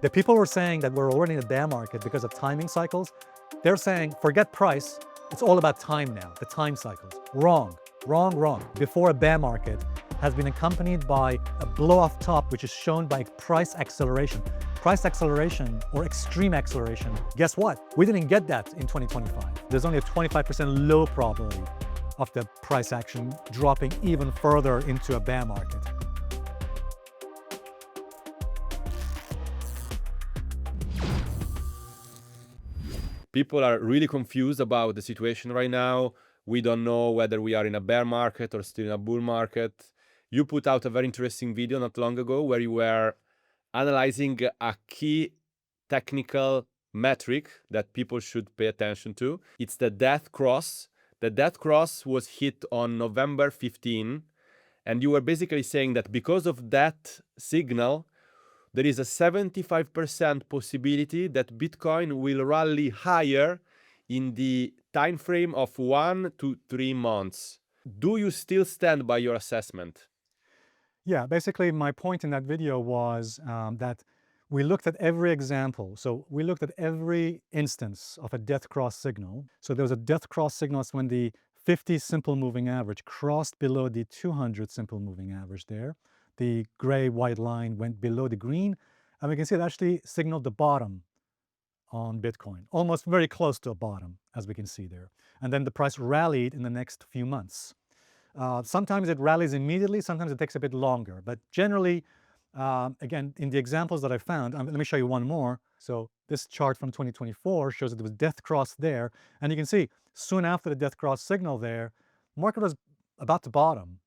The people who are saying that we're already in a bear market because of timing cycles, they're saying, forget price, it's all about time now, the time cycles. Wrong, wrong, wrong. Before a bear market has been accompanied by a blow off top, which is shown by price acceleration. Price acceleration or extreme acceleration, guess what? We didn't get that in 2025. There's only a 25% low probability of the price action dropping even further into a bear market. People are really confused about the situation right now. We don't know whether we are in a bear market or still in a bull market. You put out a very interesting video not long ago where you were analyzing a key technical metric that people should pay attention to. It's the death cross. The death cross was hit on November 15, and you were basically saying that because of that signal, there is a 75% possibility that Bitcoin will rally higher in the time frame of 1 to 3 months. Do you still stand by your assessment? Yeah, basically my point in that video was that we looked at every example. So we looked at every instance of a death cross signal. So there was a death cross signal. It's when the 50 simple moving average crossed below the 200 simple moving average there. The gray white line went below the green, and we can see it actually signaled the bottom on Bitcoin, almost very close to a bottom, as we can see there. And then the price rallied in the next few months. Sometimes it rallies immediately, sometimes it takes a bit longer. But generally, again, in the examples that I found, let me show you one more. So this chart from 2024 shows that there was death cross there. And you can see soon after the death cross signal there, market was about to bottom.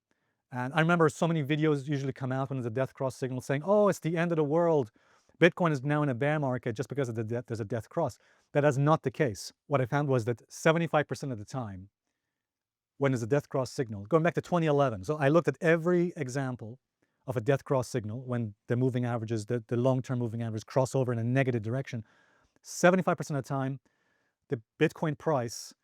And I remember so many videos usually come out when there's a death cross signal saying, oh, it's the end of the world. Bitcoin is now in a bear market just because of there's a death cross. That is not the case. What I found was that 75% of the time, when there's a death cross signal, going back to 2011. So I looked at every example of a death cross signal when the moving averages, the long-term moving averages cross over in a negative direction. 75% of the time, the Bitcoin price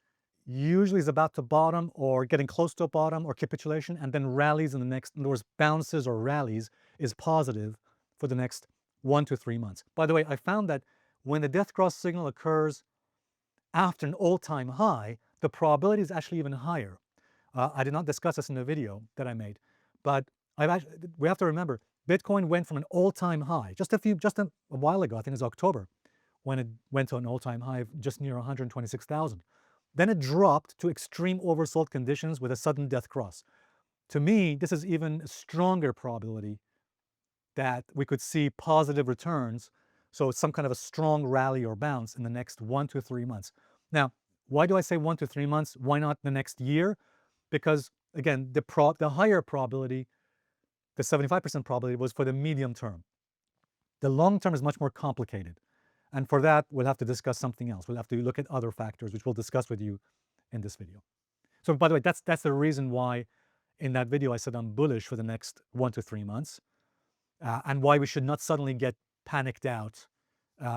usually is about to bottom or getting close to a bottom or capitulation, and then rallies in the next, in other words, bounces or rallies is positive for the next 1 to 3 months. By the way, I found that when the death cross signal occurs after an all-time high, the probability is actually even higher. I did not discuss this in the video that I made, but we have to remember, Bitcoin went from an all-time high just a while ago, I think it was October, when it went to an all-time high of just near 126,000. Then it dropped to extreme oversold conditions with a sudden death cross. To me, this is even a stronger probability that we could see positive returns, so some kind of a strong rally or bounce in the next 1 to 3 months. Now, why do I say 1 to 3 months? Why not the next year? Because again, the higher probability, the 75% probability, was for the medium term. The long term is much more complicated. And for that, we'll have to discuss something else. We'll have to look at other factors, which we'll discuss with you in this video. So by the way, that's the reason why in that video I said I'm bullish for the next 1 to 3 months, and why we should not suddenly get panicked out,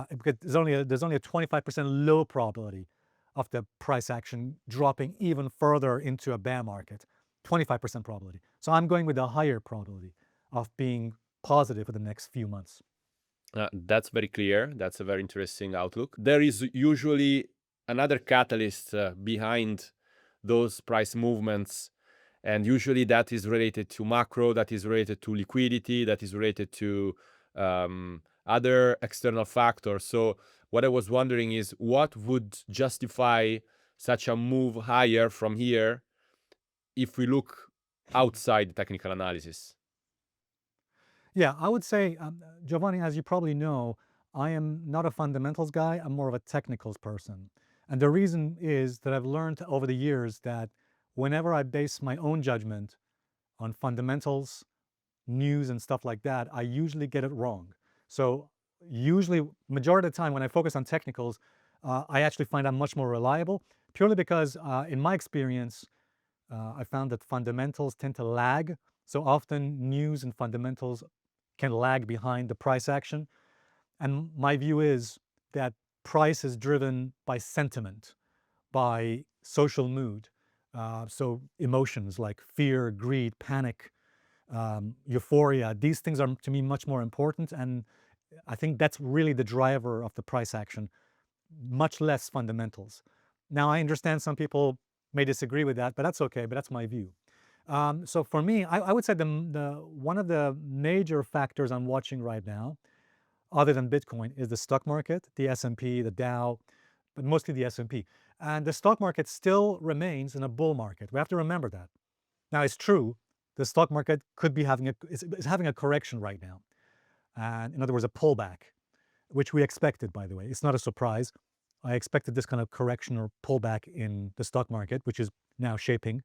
because there's only a 25% low probability of the price action dropping even further into a bear market, 25% probability. So I'm going with a higher probability of being positive for the next few months. That's very clear. That's a very interesting outlook. There is usually another catalyst behind those price movements, and usually that is related to macro, that is related to liquidity, that is related to other external factors. So what I was wondering is, what would justify such a move higher from here if we look outside the technical analysis? Yeah, I would say, Giovanni, as you probably know, I am not a fundamentals guy. I'm more of a technicals person. And the reason is that I've learned over the years that whenever I base my own judgment on fundamentals, news, and stuff like that, I usually get it wrong. So usually, majority of the time when I focus on technicals, I actually find I'm much more reliable, purely because in my experience, I found that fundamentals tend to lag. So often news and fundamentals can lag behind the price action. And my view is that price is driven by sentiment, by social mood. So emotions like fear, greed, panic, euphoria, these things are to me much more important. And I think that's really the driver of the price action, much less fundamentals. Now, I understand some people may disagree with that, but that's okay. But that's my view. So for me, I would say the one of the major factors I'm watching right now, other than Bitcoin, is the stock market, the S&P, the Dow, but mostly the S&P. And the stock market still remains in a bull market. We have to remember that. Now, it's true, the stock market could be having is having a correction right now. And in other words, a pullback, which we expected, by the way. It's not a surprise. I expected this kind of correction or pullback in the stock market, which is now shaping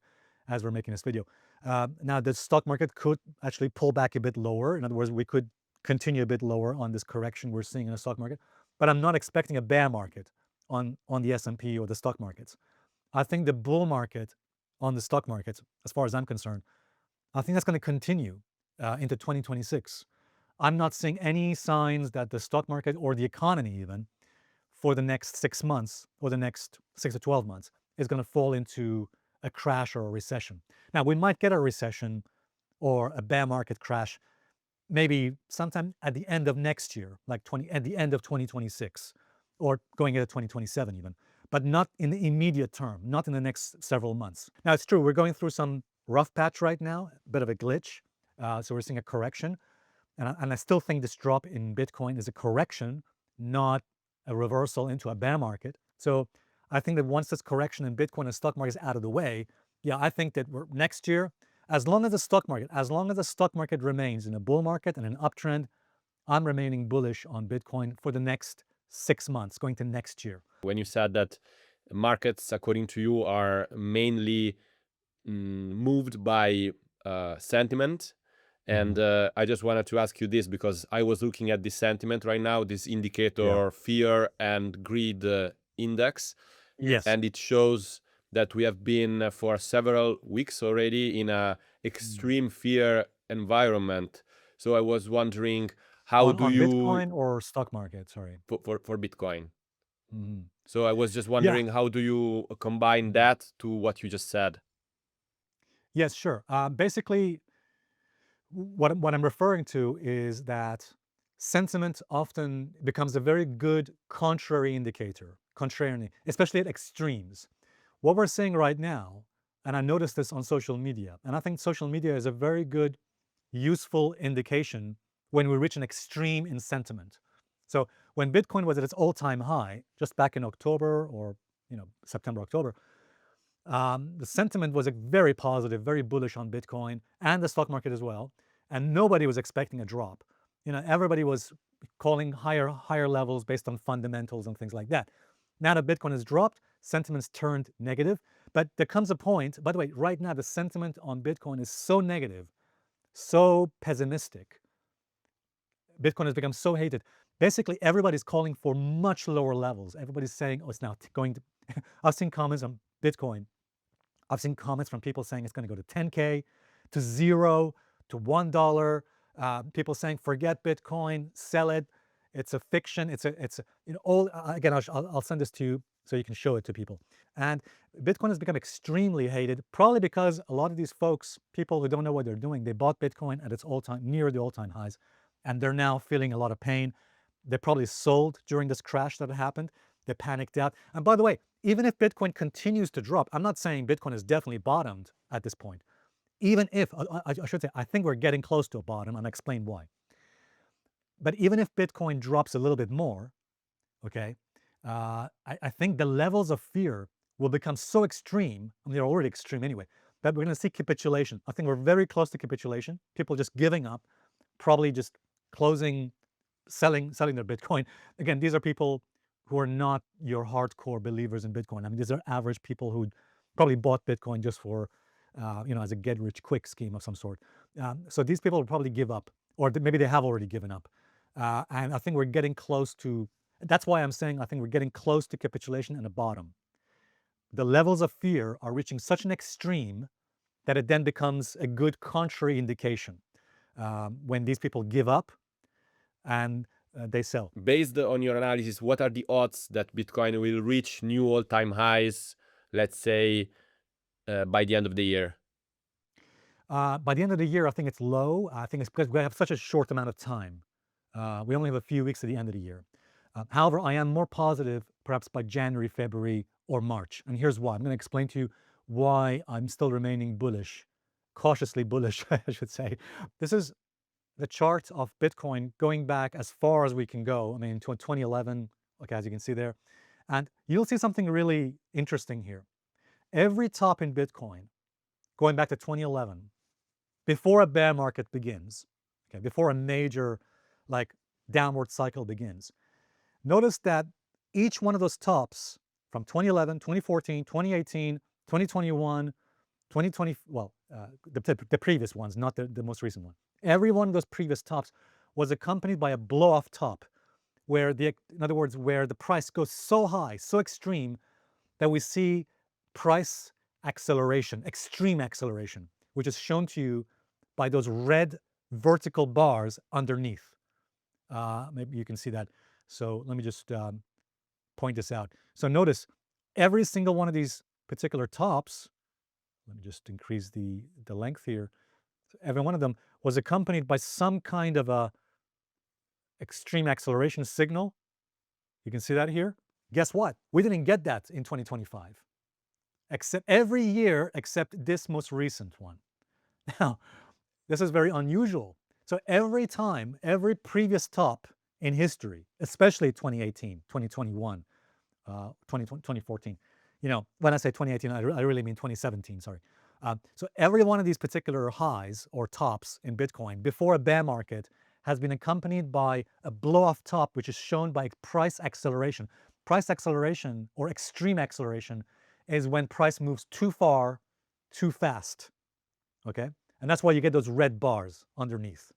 as we're making this video. Now, the stock market could actually pull back a bit lower. In other words, we could continue a bit lower on this correction we're seeing in the stock market. But I'm not expecting a bear market on the S&P or the stock markets. I think the bull market on the stock markets, as far as I'm concerned, I think that's going to continue into 2026. I'm not seeing any signs that the stock market or the economy, even for the next 6 months or the next 6 to 12 months, is going to fall into a crash or a recession. Now, we might get a recession or a bear market crash maybe sometime at the end of next year, like at the end of 2026, or going into 2027 even, but not in the immediate term, not in the next several months. Now, it's true, we're going through some rough patch right now, a bit of a glitch. So we're seeing a correction. And I still think this drop in Bitcoin is a correction, not a reversal into a bear market. So I think that once this correction in Bitcoin and stock market is out of the way, yeah, I think that next year, as long as the stock market remains in a bull market and an uptrend, I'm remaining bullish on Bitcoin for the next 6 months, going to next year. When you said that markets, according to you, are mainly moved by sentiment. And I just wanted to ask you this because I was looking at this sentiment right now, this indicator fear and greed index. Yes. And it shows that we have been for several weeks already in a extreme fear environment. So I was wondering, how do On you Bitcoin or stock market? Sorry. for Bitcoin? Mhm. So I was just Yeah. wondering, how do you combine that to what you just said? Yes, sure. Basically, what I'm referring to is that sentiment often becomes a very good contrary indicator, contrarian, especially at extremes. What we're seeing right now, and I noticed this on social media, and I think social media is a very good, useful indication when we reach an extreme in sentiment. So when Bitcoin was at its all-time high, just back in October or September, October, the sentiment was very positive, very bullish on Bitcoin and the stock market as well, and nobody was expecting a drop. Everybody was calling higher levels based on fundamentals and things like that. Now that Bitcoin has dropped, sentiments turned negative, but there comes a point. By the way, right now the sentiment on Bitcoin is so negative, so pessimistic. Bitcoin has become so hated. Basically, everybody's calling for much lower levels. Everybody's saying, "Oh, it's now going to." I've seen comments on Bitcoin. I've seen comments from people saying it's going to go to 10K, to zero, to $1. People saying, "Forget Bitcoin, sell it. It's a fiction. It's a all." Again, I'll send this to you so you can show it to people. And Bitcoin has become extremely hated, probably because a lot of these folks, people who don't know what they're doing, they bought Bitcoin at its near the all-time highs, and they're now feeling a lot of pain. They probably sold during this crash that happened. They panicked out. And by the way, even if Bitcoin continues to drop, I'm not saying Bitcoin has definitely bottomed at this point. Even if, I should say, I think we're getting close to a bottom, and I'll explain why. But even if Bitcoin drops a little bit more, okay, I think the levels of fear will become so extreme, and they're already extreme anyway, that we're going to see capitulation. I think we're very close to capitulation. People just giving up, probably just closing, selling their Bitcoin. Again, these are people who are not your hardcore believers in Bitcoin. I mean, these are average people who probably bought Bitcoin just for, as a get-rich-quick scheme of some sort. So these people will probably give up, or maybe they have already given up. And I think we're getting close to. That's why I'm saying I think we're getting close to capitulation and a bottom. The levels of fear are reaching such an extreme that it then becomes a good contrary indication when these people give up and they sell. Based on your analysis, what are the odds that Bitcoin will reach new all-time highs, let's say, by the end of the year? By the end of the year, I think it's low. I think it's because we have such a short amount of time. We only have a few weeks at the end of the year. However, I am more positive perhaps by January, February, or March. And here's why. I'm going to explain to you why I'm still remaining bullish, cautiously bullish, I should say. This is the chart of Bitcoin going back as far as we can go. I mean, to 2011, okay, as you can see there. And you'll see something really interesting here. Every top in Bitcoin, going back to 2011, before a bear market begins, okay, before a major like downward cycle begins, notice that each one of those tops from 2011, 2014, 2018, 2021, 2020, well, the previous ones, not the most recent one. Every one of those previous tops was accompanied by a blow-off top where in other words, where the price goes so high, so extreme that we see price acceleration, extreme acceleration, which is shown to you by those red vertical bars underneath. Maybe you can see that. So let me just point this out. So notice every single one of these particular tops, let me just increase the length here. Every one of them was accompanied by some kind of a extreme acceleration signal. You can see that here. Guess what? We didn't get that in 2025, except every year except this most recent one. Now, this is very unusual. So every time, every previous top in history, especially 2018, 2021, 2014, when I say 2018, I really mean 2017, sorry. So every one of these particular highs or tops in Bitcoin before a bear market has been accompanied by a blow-off top, which is shown by price acceleration. Price acceleration or extreme acceleration is when price moves too far, too fast, okay? And that's why you get those red bars underneath.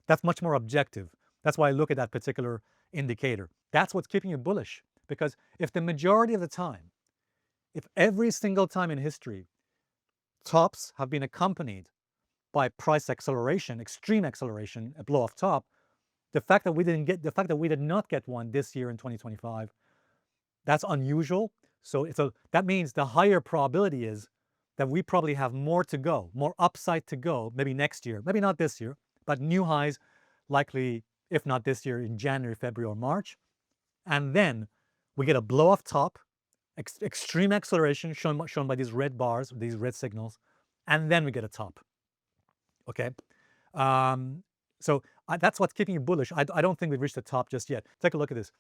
That's much more objective. That's why I look at that particular indicator. That's what's keeping you bullish. Because if the majority of the time, if every single time in history, tops have been accompanied by price acceleration, extreme acceleration, a blow off top, the fact that we did not get one this year in 2025, that's unusual. So that means the higher probability is that we probably have more to go, more upside to go, maybe next year, maybe not this year, but new highs likely, if not this year, in January, February, or March. And then we get a blow off top, extreme acceleration shown by these red bars, these red signals, and then we get a top. Okay, so that's what's keeping you bullish. I don't think we've reached the top just yet. Take a look at this.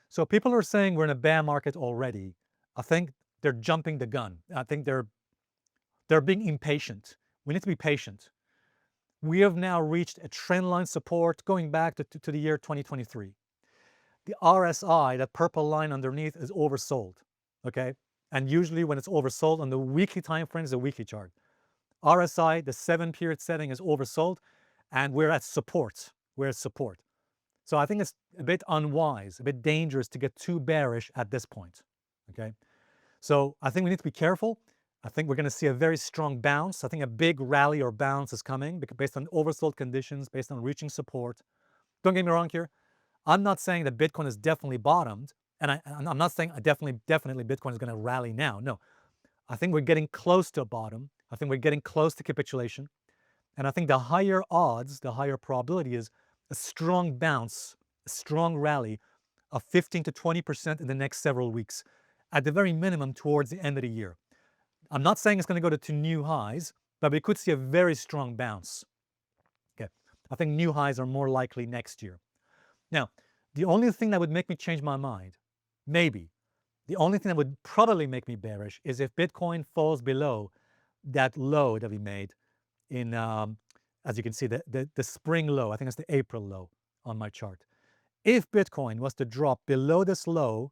So people are saying we're in a bear market already. I think they're jumping the gun. I think they're being impatient. We need to be patient. We have now reached a trend line support going back to the year 2023. The RSI, that purple line underneath, is oversold, okay? And usually when it's oversold on the weekly time frame, is a weekly chart. RSI, the 7-period setting, is oversold, and we're at support. We're at support. So I think it's a bit unwise, a bit dangerous to get too bearish at this point, okay? So I think we need to be careful. I think we're going to see a very strong bounce. I think a big rally or bounce is coming based on oversold conditions, based on reaching support. Don't get me wrong here. I'm not saying that Bitcoin is definitely bottomed, and I'm not saying definitely Bitcoin is going to rally now. No, I think we're getting close to a bottom. I think we're getting close to capitulation, and I think the higher odds, the higher probability is a strong bounce, a strong rally of 15 to 20% in the next several weeks, at the very minimum towards the end of the year. I'm not saying it's going to go to new highs, but we could see a very strong bounce. Okay, I think new highs are more likely next year. Now, the only thing that would make me change my mind, maybe, the only thing that would probably make me bearish is if Bitcoin falls below that low that we made in, as you can see, the spring low. I think it's the April low on my chart. If Bitcoin was to drop below this low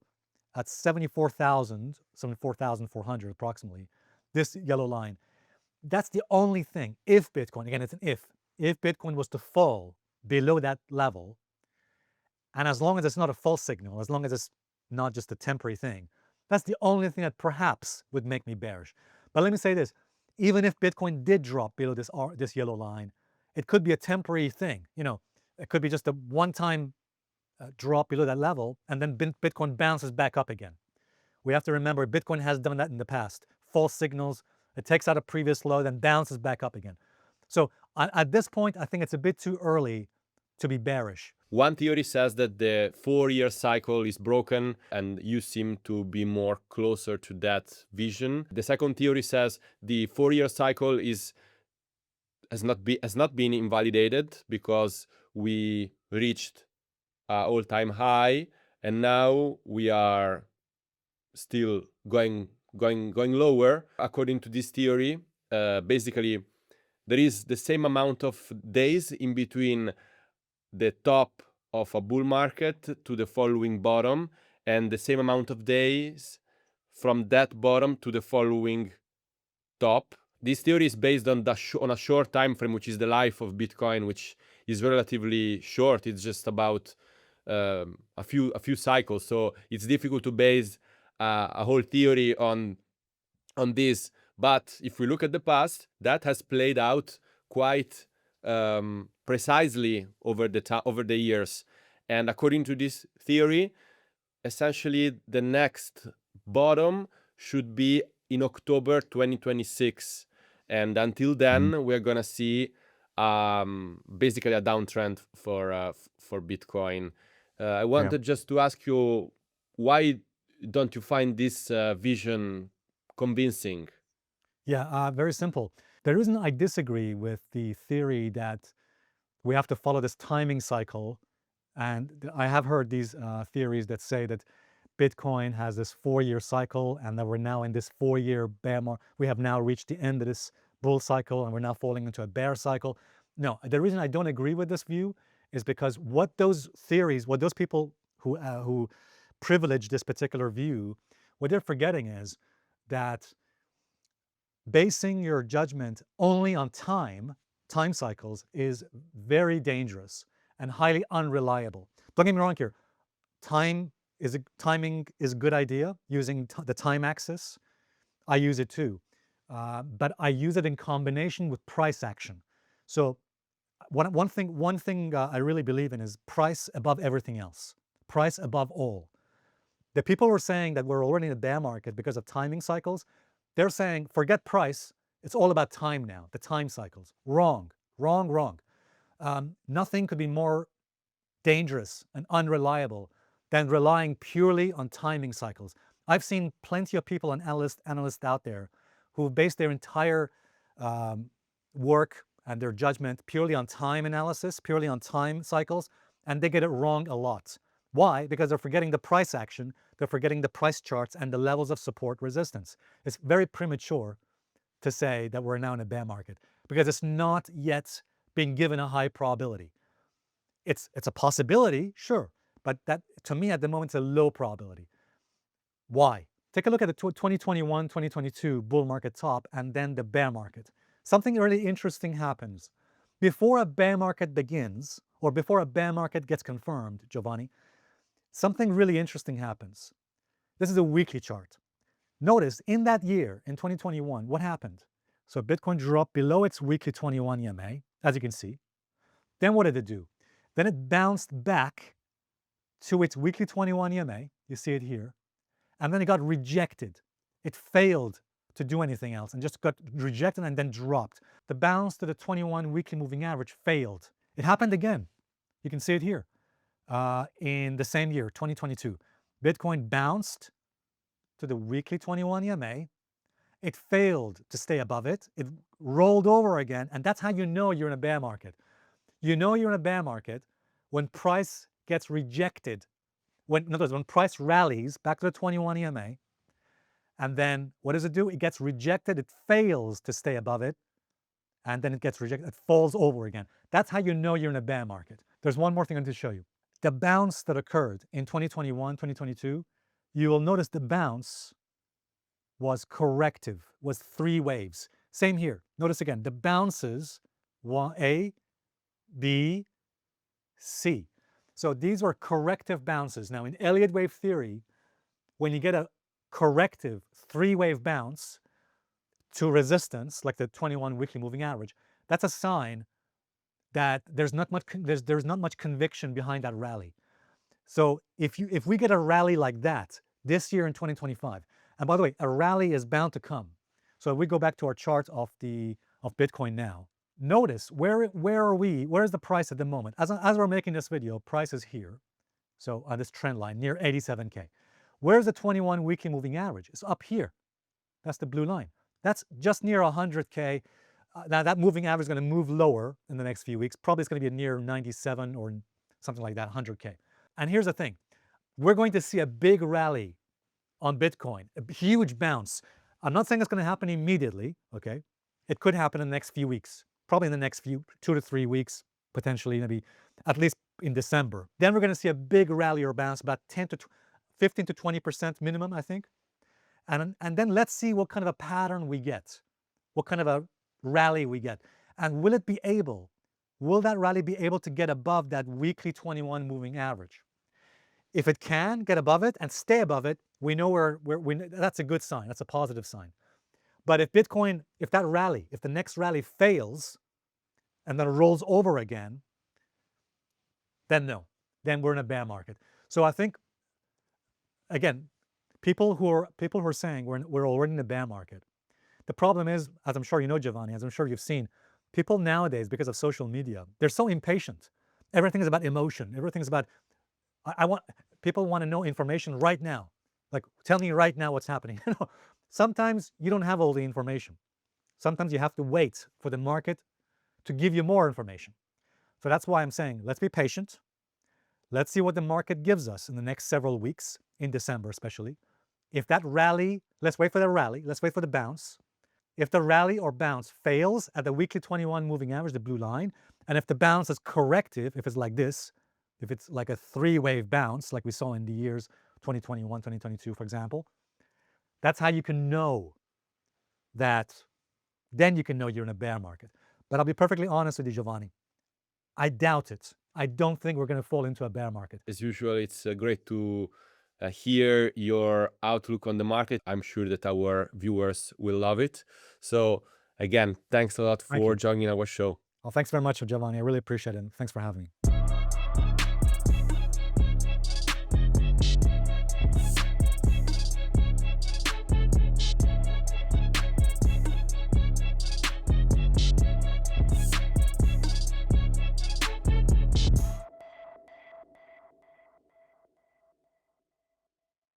at 74,400 approximately, this yellow line, that's the only thing. If Bitcoin, again, it's an if Bitcoin was to fall below that level, and as long as it's not a false signal, as long as it's not just a temporary thing, that's the only thing that perhaps would make me bearish. But let me say this, even if Bitcoin did drop below this yellow line, it could be a temporary thing. It could be just a one-time drop below that level, and then Bitcoin bounces back up again. We have to remember Bitcoin has done that in the past. False signals, it takes out a previous low, then bounces back up again. So at this point, I think it's a bit too early to be bearish. One theory says that the 4-year cycle is broken, and you seem to be more closer to that vision. The second theory says the 4-year cycle has not been invalidated because we reached all-time high, and now we are still going lower. According to this theory, basically there is the same amount of days in between the top of a bull market to the following bottom, and the same amount of days from that bottom to the following top. This theory is based on on a short time frame, which is the life of Bitcoin, which is relatively short. It's just about a few cycles, so it's difficult to base a whole theory on this. But if we look at the past, that has played out quite precisely over the years. And according to this theory, essentially the next bottom should be in October 2026, and until then we're gonna see basically a downtrend for Bitcoin. I Yeah. wanted just to ask you, why don't you find this vision convincing? Yeah, very simple. The reason I disagree with the theory that we have to follow this timing cycle, and I have heard these theories that say that Bitcoin has this 4-year cycle, and that we're now in this 4-year bear market. We have now reached the end of this bull cycle, and we're now falling into a bear cycle. No, the reason I don't agree with this view is because what those theories, what those people who privilege this particular view, what they're forgetting is that basing your judgment only on time cycles is very dangerous and highly unreliable. Don't get me wrong here. Timing is a good idea, using the time axis. I use it too, but I use it in combination with price action. So one thing I really believe in is price above everything else. Price above all. The people who are saying that we're already in a bear market because of timing cycles, they're saying forget price. It's all about time now. The time cycles. Wrong. Wrong. Wrong. Nothing could be more dangerous and unreliable than relying purely on timing cycles. I've seen plenty of people and analysts out there who base their entire work and their judgment purely on time analysis, purely on time cycles, and they get it wrong a lot. Why? Because they're forgetting the price action, they're forgetting the price charts and the levels of support resistance. It's very premature to say that we're now in a bear market because it's not yet being given a high probability. It's a possibility, sure, but that, to me, at the moment, it's a low probability. Why? Take a look at the 2021, 2022 bull market top and then the bear market. Something really interesting happens. Before a bear market begins, or before a bear market gets confirmed, Giovanni, something really interesting happens. This is a weekly chart. Notice in that year, in 2021, what happened? So Bitcoin dropped below its weekly 21 EMA, as you can see. Then what did it do? Then it bounced back to its weekly 21 EMA. You see it here. And then it got rejected. It failed to do anything else and just got rejected and then dropped. The bounce to the 21 weekly moving average failed. It happened again. You can see it here. In the same year, 2022, Bitcoin bounced to the weekly 21 EMA. It failed to stay above it. It rolled over again. And that's how you know you're in a bear market. You know you're in a bear market when price gets rejected. In other words, when price rallies back to the 21 EMA, and then what does it do? It gets rejected. It fails to stay above it, and then it gets rejected. It falls over again. That's how you know you're in a bear market. There's one more thing I want to show you. The bounce that occurred in 2021, 2022, you will notice the bounce was corrective, was 3 waves. Same here. Notice again, the bounces, A, B, C. So these were corrective bounces. Now in Elliott wave theory, when you get a corrective 3-wave bounce to resistance, like the 21 weekly moving average, that's a sign that there's not much conviction behind that rally. So if we get a rally like that this year in 2025, and by the way, a rally is bound to come. So if we go back to our chart of Bitcoin now, notice where are we? Where is the price at the moment? As we're making this video, price is here. So on this trend line near 87K. Where's the 21 weekly moving average? It's up here. That's the blue line. That's just near 100K. Now that moving average is going to move lower in the next few weeks. Probably it's going to be near 97 or something like that, 100K. And here's the thing. We're going to see a big rally on Bitcoin, a huge bounce. I'm not saying it's going to happen immediately, okay? It could happen in the next few weeks, probably in the next 2 to 3 weeks, potentially maybe at least in December. Then we're going to see a big rally or bounce, about 15 to 20% minimum, I think. And then let's see what kind of a pattern we get, what kind of a rally we get. And will that rally be able to get above that weekly 21 moving average? If it can get above it and stay above it, we know that's a good sign. That's a positive sign. But if Bitcoin, if the next rally fails and then rolls over again, then no, then we're in a bear market. So I think, again, people who are saying we're already in a bear market. The problem is, as I'm sure you know, Giovanni, as I'm sure you've seen, people nowadays, because of social media, they're so impatient. Everything is about emotion. Everything's about, people want to know information right now. Like, tell me right now what's happening. Sometimes you don't have all the information. Sometimes you have to wait for the market to give you more information. So that's why I'm saying, let's be patient. Let's see what the market gives us in the next several weeks, in December especially. If that rally, let's wait for the rally, let's wait for the bounce. If the rally or bounce fails at the weekly 21 moving average, the blue line, and if the bounce is corrective, if it's like this, if it's like a 3-wave bounce, like we saw in the years 2021, 2022, for example, that's how you can know that, then you can know you're in a bear market. But I'll be perfectly honest with you, Giovanni. I doubt it. I don't think we're going to fall into a bear market. As usual, it's great to hear your outlook on the market. I'm sure that our viewers will love it. So again, thanks a lot for joining our show. Well, thanks very much, Giovanni. I really appreciate it. Thanks for having me.